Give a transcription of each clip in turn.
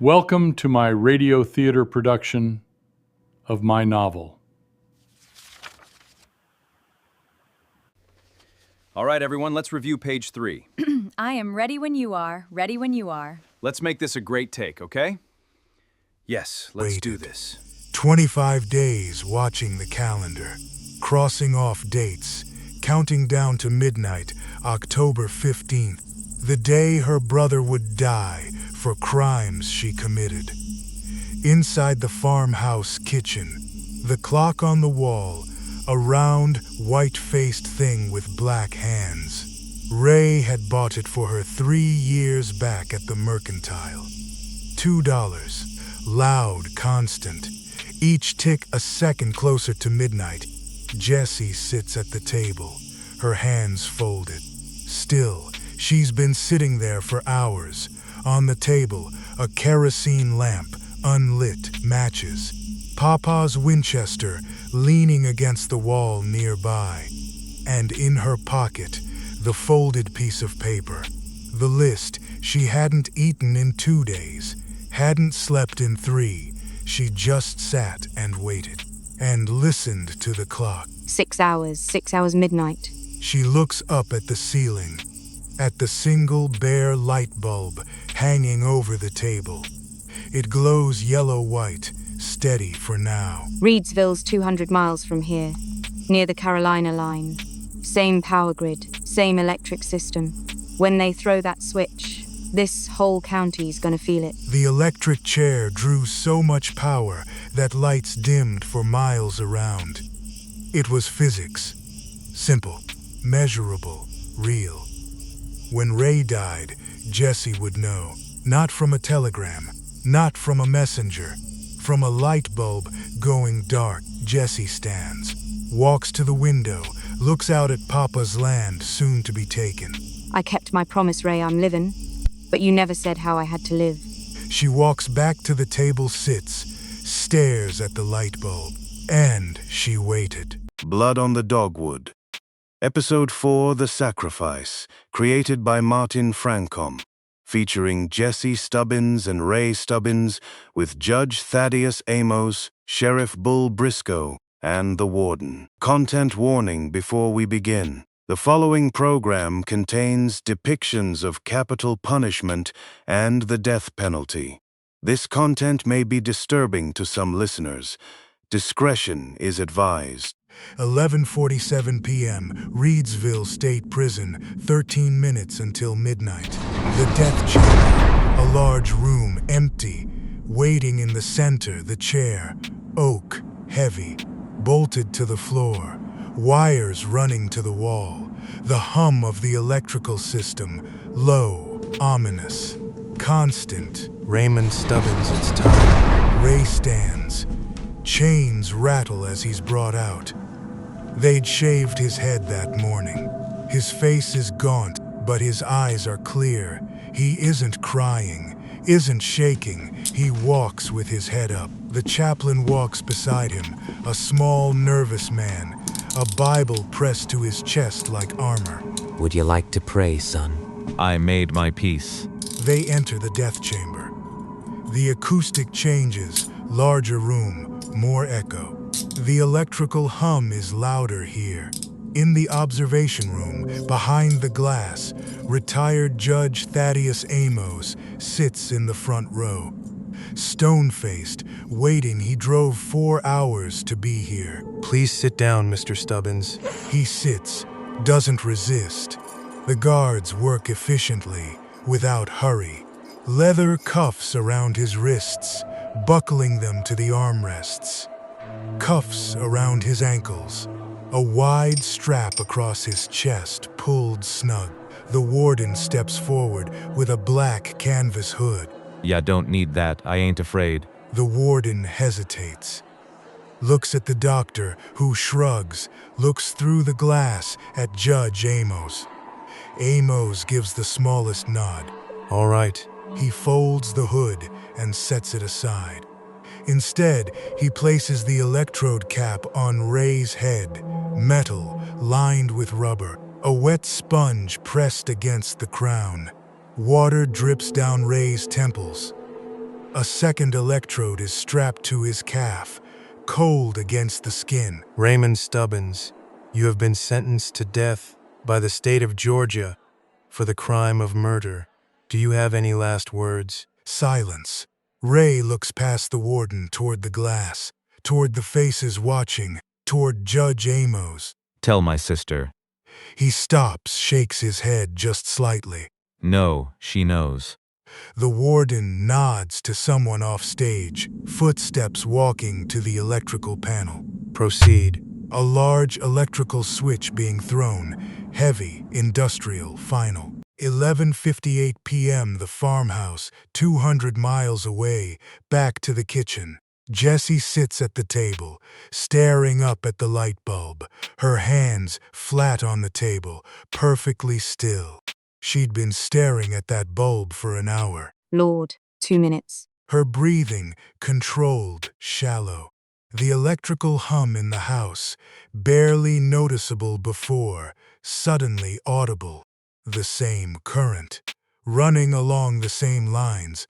Welcome to my radio theater production of my novel. All right, everyone, let's review page 3. I am ready when you are, ready when you are. Let's make this a great take, okay? Yes, let's do this. 25 days watching the calendar, crossing off dates, counting down to midnight, October 15th, the day her brother would die for crimes she committed. Inside the farmhouse kitchen, the clock on the wall, a round, white-faced thing with black hands. Ray had bought it for her 3 years back at the mercantile. $2, loud, constant. Each tick a second closer to midnight. Jessie sits at the table, her hands folded. Still, she's been sitting there for hours. On the table, a kerosene lamp, unlit, matches. Papa's Winchester leaning against the wall nearby. And in her pocket, the folded piece of paper. The list she hadn't eaten in 2 days, hadn't slept in 3. She just sat and waited, and listened to the clock. 6 hours midnight. She looks up at the ceiling, at the single bare light bulb hanging over the table. It glows yellow-white, steady for now. Reedsville's 200 miles from here, near the Carolina line. Same power grid, same electric system. When they throw that switch, this whole county's gonna feel it. The electric chair drew so much power that lights dimmed for miles around. It was physics. Simple, measurable, real. When Ray died, Jessie would know. Not from a telegram, not from a messenger. From a light bulb going dark, Jessie stands, walks to the window, looks out at Papa's land soon to be taken. I kept my promise, Ray, I'm living, but you never said how I had to live. She walks back to the table, sits, stares at the light bulb, and she waited. Blood on the Dogwood. Episode 4, The Sacrifice, created by Martin Francom. Featuring Jessie Stubbins and Ray Stubbins, with Judge Thaddeus Amos, Sheriff Bull Briscoe, and the Warden. Content warning before we begin. The following program contains depictions of capital punishment and the death penalty. This content may be disturbing to some listeners. Discretion is advised. 11:47 p.m., Reedsville State Prison, 13 minutes until midnight. The death chamber, a large room, empty. Waiting in the center, the chair, oak, heavy, bolted to the floor, wires running to the wall. The hum of the electrical system, low, ominous, constant. Raymond Stubbins, it's time. Ray stands. Chains rattle as he's brought out. They'd shaved his head that morning. His face is gaunt, but his eyes are clear. He isn't crying, isn't shaking. He walks with his head up. The chaplain walks beside him, a small, nervous man, a Bible pressed to his chest like armor. Would you like to pray, son? I made my peace. They enter the death chamber. The acoustic changes, larger room, more echo. The electrical hum is louder here. In the observation room, behind the glass, retired Judge Thaddeus Amos sits in the front row. Stone-faced, waiting. He drove 4 hours to be here. Please sit down, Mr. Stubbins. He sits, doesn't resist. The guards work efficiently, without hurry. Leather cuffs around his wrists, buckling them to the armrests. Cuffs around his ankles. A wide strap across his chest, pulled snug. The warden steps forward with a black canvas hood. Ya don't need that, I ain't afraid. The warden hesitates. Looks at the doctor, who shrugs, looks through the glass at Judge Amos. Amos gives the smallest nod. All right. He folds the hood and sets it aside. Instead, he places the electrode cap on Ray's head, metal lined with rubber, a wet sponge pressed against the crown. Water drips down Ray's temples. A second electrode is strapped to his calf, cold against the skin. Raymond Stubbins, you have been sentenced to death by the state of Georgia for the crime of murder. Do you have any last words? Silence. Ray looks past the warden toward the glass, toward the faces watching, toward Judge Amos. Tell my sister. He stops, shakes his head just slightly. No, she knows. The warden nods to someone off stage, footsteps walking to the electrical panel. Proceed. A large electrical switch being thrown, heavy, industrial, final. 11:58 p.m. The farmhouse, 200 miles away, back to the kitchen. Jessie sits at the table, staring up at the light bulb, her hands flat on the table, perfectly still. She'd been staring at that bulb for an hour. Lord, 2 minutes. Her breathing controlled, shallow. The electrical hum in the house, barely noticeable before, suddenly audible. The same current, running along the same lines,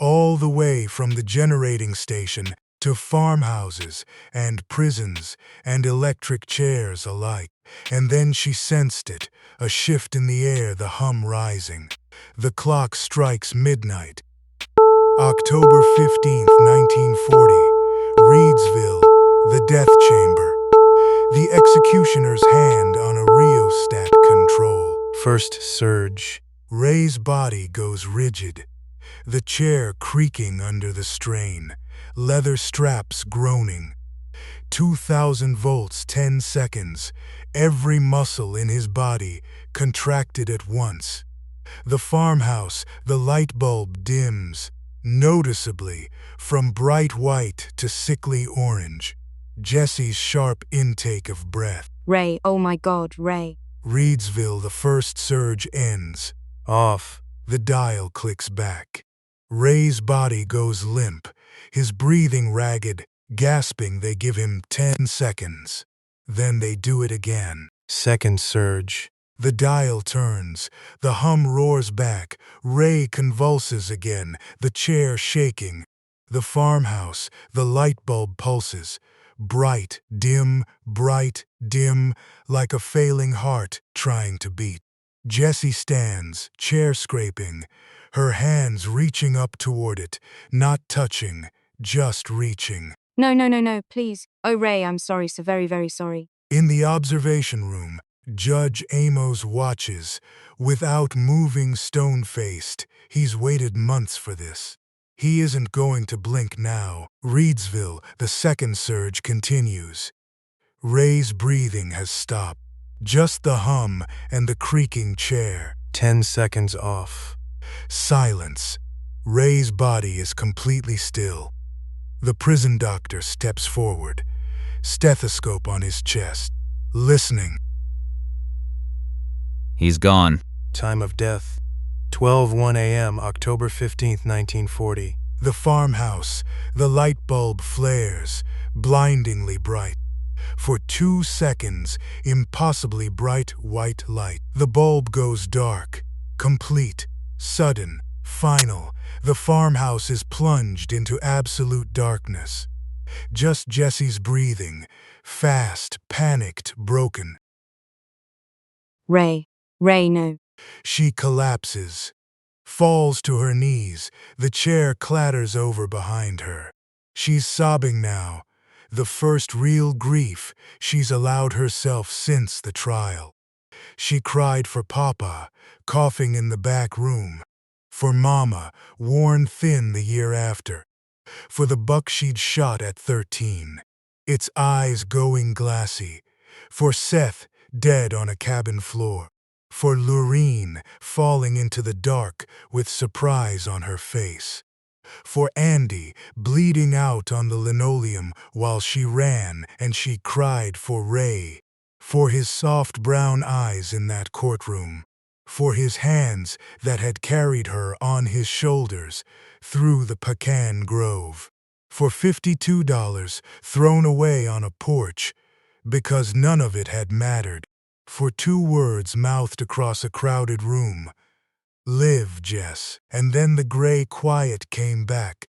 all the way from the generating station to farmhouses and prisons and electric chairs alike. And then she sensed it, a shift in the air, the hum rising. The clock strikes midnight. October 15th, 1940. Reedsville, the death chamber. The executioner's hand on a rheostat control. First surge. Ray's body goes rigid, the chair creaking under the strain, leather straps groaning. 2,000 volts, 10 seconds. Every muscle in his body contracted at once. The farmhouse, the light bulb dims, noticeably, from bright white to sickly orange. Jessie's sharp intake of breath. Ray, oh my God, Ray. Reedsville, the first surge ends. Off. The dial clicks back. Ray's body goes limp, his breathing ragged, gasping. They give him 10 seconds. Then they do it again. Second surge. The dial turns. The hum roars back. Ray convulses again, the chair shaking. The farmhouse, the light bulb pulses. Bright, dim, like a failing heart trying to beat. Jessie stands, chair scraping, her hands reaching up toward it, not touching, just reaching. No, please. Oh, Ray, I'm sorry, so very, very sorry. In the observation room, Judge Amos watches, without moving, stone-faced. He's waited months for this. He isn't going to blink now. Reedsville, the second surge continues. Ray's breathing has stopped. Just the hum and the creaking chair. 10 seconds off. Silence. Ray's body is completely still. The prison doctor steps forward, stethoscope on his chest, listening. He's gone. Time of death. 12:01 a.m., October 15th, 1940. The farmhouse, the light bulb flares, blindingly bright. For 2 seconds, impossibly bright white light. The bulb goes dark, complete, sudden, final. The farmhouse is plunged into absolute darkness. Just Jessie's breathing, fast, panicked, broken. Ray, no. She collapses, falls to her knees. The chair clatters over behind her. She's sobbing now, the first real grief she's allowed herself since the trial. She cried for Papa, coughing in the back room, for Mama, worn thin the year after, for the buck she'd shot at 13, its eyes going glassy, for Seth, dead on a cabin floor, for Lurene, falling into the dark with surprise on her face, for Andy, bleeding out on the linoleum while she ran, and she cried for Ray, for his soft brown eyes in that courtroom, for his hands that had carried her on his shoulders through the pecan grove, for $52 thrown away on a porch because none of it had mattered, for 2 words mouthed across a crowded room. Live, Jess. And then the gray quiet came back.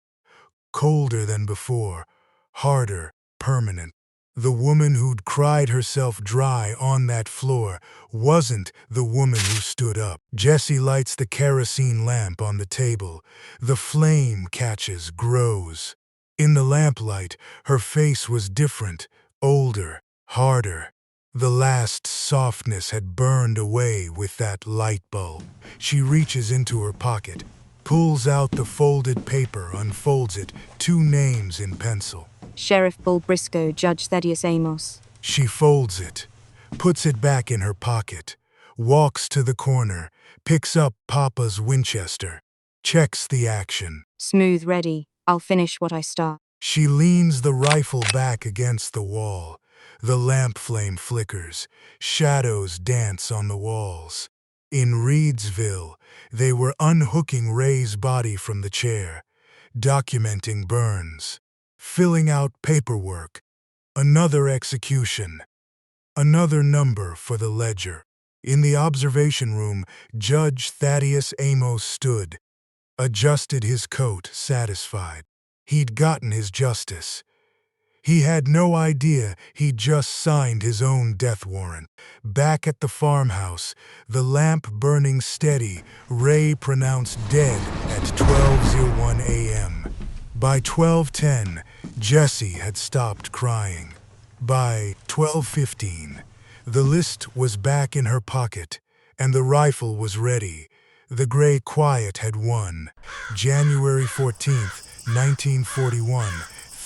colder than before, harder, permanent. The woman who'd cried herself dry on that floor wasn't the woman who stood up. Jessie lights the kerosene lamp on the table. The flame catches, grows. In the lamplight, her face was different, older, harder. The last softness had burned away with that light bulb. She reaches into her pocket, pulls out the folded paper, unfolds it, 2 names in pencil. Sheriff Bull Briscoe, Judge Thaddeus Amos. She folds it, puts it back in her pocket, walks to the corner, picks up Papa's Winchester, checks the action. Smooth, ready. I'll finish what I start. She leans the rifle back against the wall. The lamp flame flickers. Shadows dance on the walls. In Reedsville, they were unhooking Ray's body from the chair, documenting burns, filling out paperwork. Another execution. Another number for the ledger. In the observation room, Judge Thaddeus Amos stood, adjusted his coat, satisfied. He'd gotten his justice. He had no idea he'd just signed his own death warrant. Back at the farmhouse, the lamp burning steady, Ray pronounced dead at 12:01 a.m. By 12:10, Jessie had stopped crying. By 12:15, the list was back in her pocket, and the rifle was ready. The gray quiet had won. January 14th, 1941,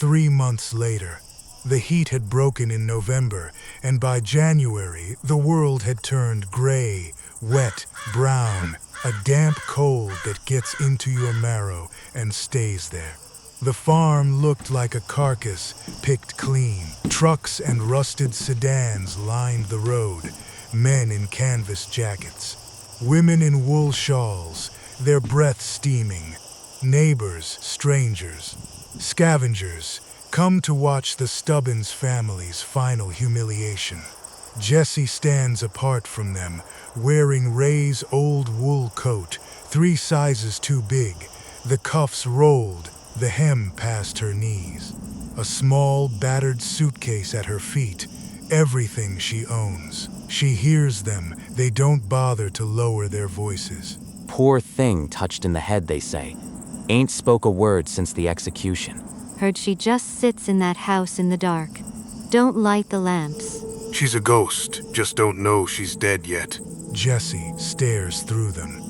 3 months later. The heat had broken in November, and by January, the world had turned gray, wet, brown, a damp cold that gets into your marrow and stays there. The farm looked like a carcass, picked clean. Trucks and rusted sedans lined the road, men in canvas jackets, women in wool shawls, their breath steaming. Neighbors, strangers, scavengers, come to watch the Stubbins family's final humiliation. Jessie stands apart from them, wearing Ray's old wool coat, 3 sizes too big, the cuffs rolled, the hem past her knees. A small, battered suitcase at her feet, everything she owns. She hears them, they don't bother to lower their voices. Poor thing touched in the head, they say. Ain't spoke a word since the execution. Heard she just sits in that house in the dark. Don't light the lamps. She's a ghost, just don't know she's dead yet. Jessie stares through them.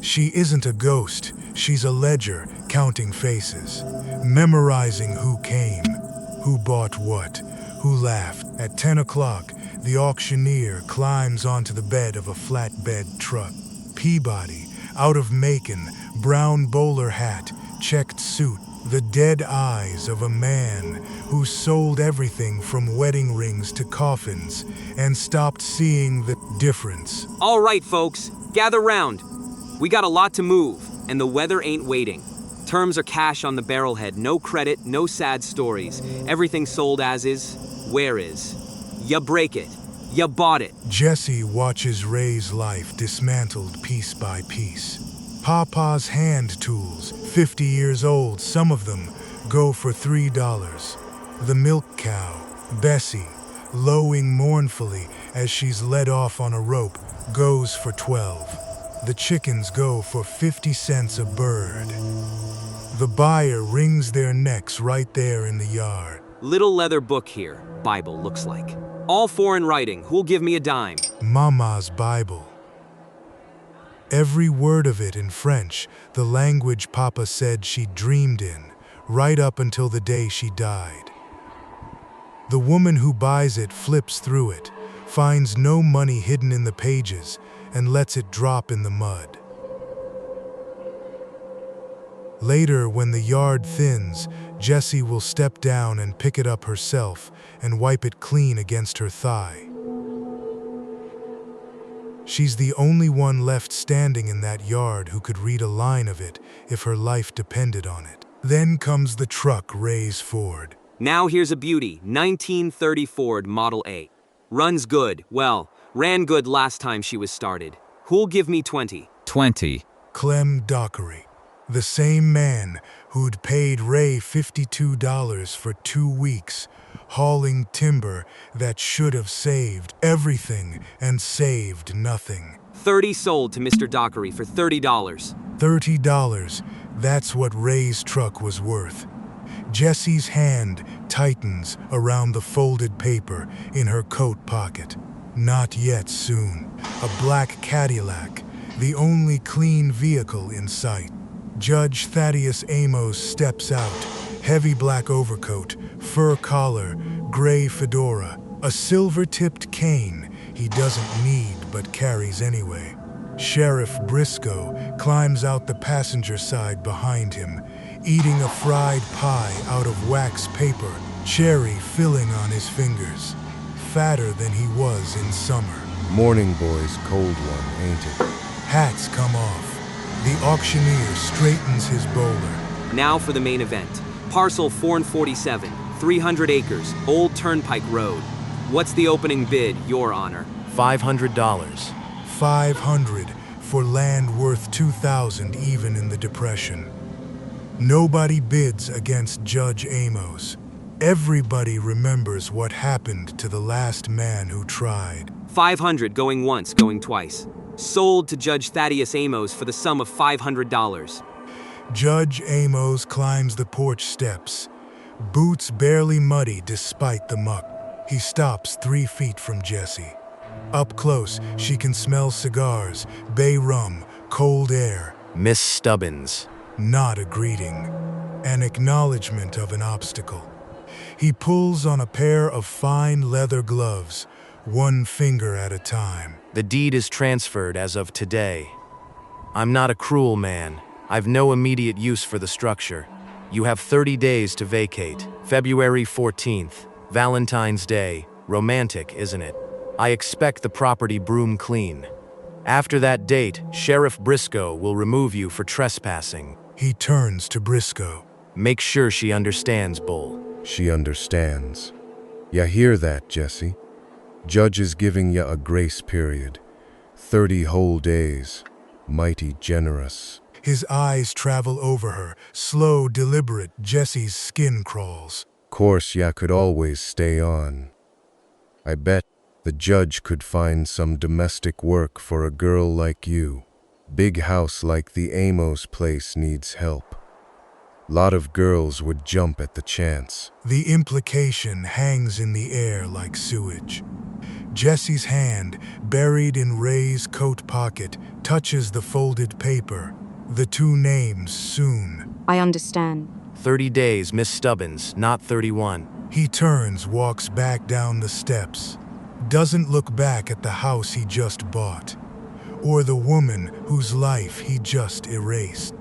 She isn't a ghost, she's a ledger, counting faces, memorizing who came, who bought what, who laughed. At 10 o'clock, the auctioneer climbs onto the bed of a flatbed truck. Peabody, out of Macon, brown bowler hat, checked suit, the dead eyes of a man who sold everything from wedding rings to coffins and stopped seeing the difference. All right, folks, gather round. We got a lot to move, and the weather ain't waiting. Terms are cash on the barrelhead, no credit, no sad stories. Everything sold as is, where is. Ya break it. Ya bought it. Jessie watches Ray's life dismantled piece by piece. Papa's hand tools, 50 years old, some of them, go for $3. The milk cow, Bessie, lowing mournfully as she's led off on a rope, goes for $12. The chickens go for 50 cents a bird. The buyer wrings their necks right there in the yard. Little leather book here, Bible looks like. All foreign writing, who'll give me a dime? Mama's Bible. Every word of it in French, the language Papa said she dreamed in, right up until the day she died. The woman who buys it flips through it, finds no money hidden in the pages, and lets it drop in the mud. Later, when the yard thins, Jessie will step down and pick it up herself and wipe it clean against her thigh. She's the only one left standing in that yard who could read a line of it if her life depended on it. Then comes the truck Ray's Ford. Now here's a beauty, 1930 Ford Model A. Runs good, well, ran good last time she was started. Who'll give me 20? 20. Clem Dockery. The same man who'd paid Ray $52 for 2 weeks, hauling timber that should have saved everything and saved nothing. 30 sold to Mr. Dockery for $30. $30, that's what Ray's truck was worth. Jessie's hand tightens around the folded paper in her coat pocket. Not yet soon. A black Cadillac, the only clean vehicle in sight. Judge Thaddeus Amos steps out, heavy black overcoat, fur collar, gray fedora, a silver-tipped cane he doesn't need but carries anyway. Sheriff Briscoe climbs out the passenger side behind him, eating a fried pie out of wax paper, cherry filling on his fingers. Fatter than he was in summer. Morning, boys, cold one, ain't it? Hats come off. The auctioneer straightens his bowler. Now for the main event. Parcel 447, 300 acres, Old Turnpike Road. What's the opening bid, Your Honor? $500. $500 for land worth $2,000 even in the Depression. Nobody bids against Judge Amos. Everybody remembers what happened to the last man who tried. 500 going once, going twice. Sold to Judge Thaddeus Amos for the sum of $500. Judge Amos climbs the porch steps, boots barely muddy despite the muck. He stops 3 feet from Jessie. Up close, she can smell cigars, bay rum, cold air. Miss Stubbins. Not a greeting, an acknowledgement of an obstacle. He pulls on a pair of fine leather gloves, 1 finger at a time. The deed is transferred as of today. I'm not a cruel man. I've no immediate use for the structure. You have 30 days to vacate. February 14th, Valentine's Day. Romantic, isn't it? I expect the property broom clean. After that date, Sheriff Briscoe will remove you for trespassing. He turns to Briscoe. Make sure she understands, Bull. She understands. Ya hear that, Jesse? Judge is giving ya a grace period. 30 whole days. Mighty generous. His eyes travel over her, slow, deliberate. Jesse's skin crawls. Course ya could always stay on. I bet the judge could find some domestic work for a girl like you. Big house like the Amos place needs help. Lot of girls would jump at the chance. The implication hangs in the air like sewage. Jesse's hand, buried in Ray's coat pocket, touches the folded paper. The 2 names soon. I understand. 30 days, Miss Stubbins, not 31. He turns, walks back down the steps. Doesn't look back at the house he just bought, or the woman whose life he just erased.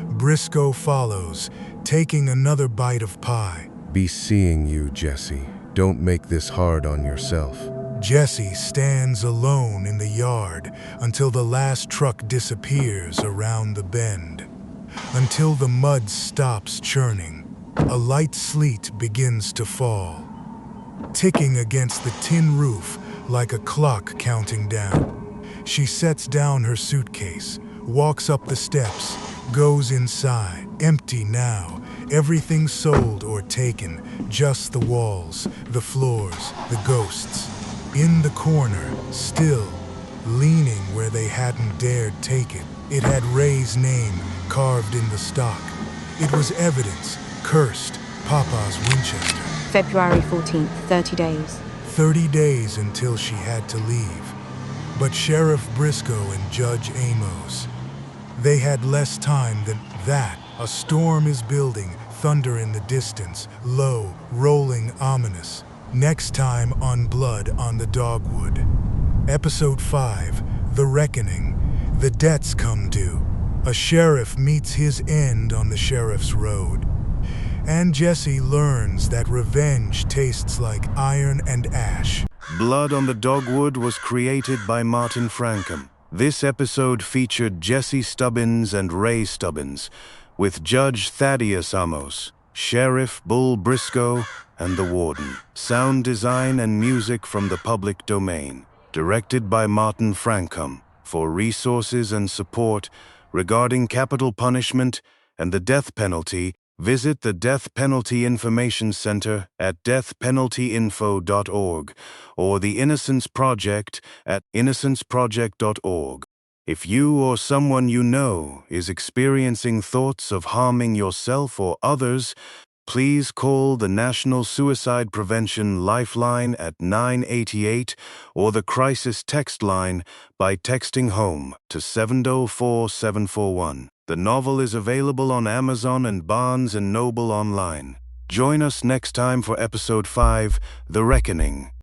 Briscoe follows, taking another bite of pie. Be seeing you, Jesse. Don't make this hard on yourself. Jesse stands alone in the yard until the last truck disappears around the bend. Until the mud stops churning. A light sleet begins to fall, ticking against the tin roof like a clock counting down. She sets down her suitcase, walks up the steps, goes inside. Empty now, everything sold or taken, just the walls, the floors, the ghosts. In the corner, still, leaning where they hadn't dared take it, it had Ray's name carved in the stock. It was evidence, cursed, Papa's Winchester. February 14th, 30 days. 30 days until she had to leave. But Sheriff Briscoe and Judge Amos, they had less time than that. A storm is building, thunder in the distance, low, rolling, ominous. Next time on Blood on the Dogwood. Episode 5, The Reckoning. The debts come due. A sheriff meets his end on the sheriff's road. And Jesse learns that revenge tastes like iron and ash. Blood on the Dogwood was created by Martin Francom. This episode featured Jesse Stubbins and Ray Stubbins, with Judge Thaddeus Amos, Sheriff Bull Briscoe, and the Warden. Sound design and music from the public domain. Directed by Martin Francom. For resources and support regarding capital punishment, and the death penalty, visit the Death Penalty Information Center at deathpenaltyinfo.org or the Innocence Project at innocenceproject.org. If you or someone you know is experiencing thoughts of harming yourself or others, please call the National Suicide Prevention Lifeline at 988 or the Crisis Text Line by texting HOME to 704741. The novel is available on Amazon and Barnes & Noble online. Join us next time for Episode 5, The Reckoning.